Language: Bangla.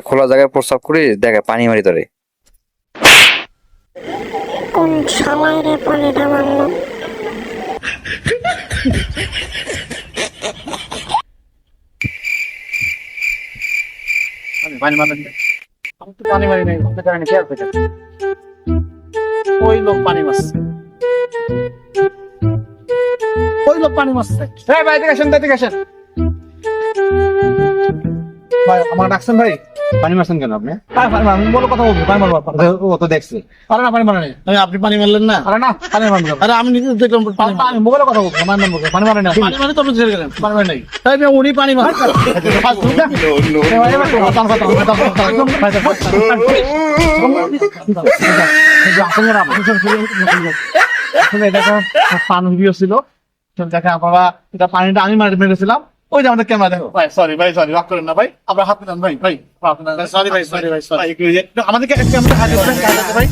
খোলা জায়গায় প্রস্রাব করি, দেখে পানি মারি ধরে। কোন শালায় রে পানিটা মারলো? পানি মারেন, আমি তো পানি মারি নাই, ওই লোক পানি মারছে, ওই লোক পানি মারছে। ভাই এদিকে আসেন, এদিকে আসেন ভাই। আমার ডাকছেন ভাই? পানি মারছেন কেন আপনি? আমি বলো কথা বলবো, পানি মারবো। ও তো দেখছি। আরে না, পানি মারা নেই। আপনি পানি মারলেন না? আরে না, পানি মারবো। আরে আমি নিজে দেখলাম আমি মোবাইলে কথা বলবো, পানি মারবো। পানি মারে না, পানি মানে তো আপনি ছেড়ে গেলেন। পানি মারে নাই। তাই উনি পানি মারছেন। পানিটা আমি মেরেছিলাম, ওই যে আমাদের ক্যামেরা দেখো ভাই। সরি ভাই, সরি, রাগ করেন না ভাই, আমরা হাত মিলান ভাই। ভাই সরি ভাই, সরি ভাই, সরি। আমাদেরকে ক্যামেরা হাত ভাই।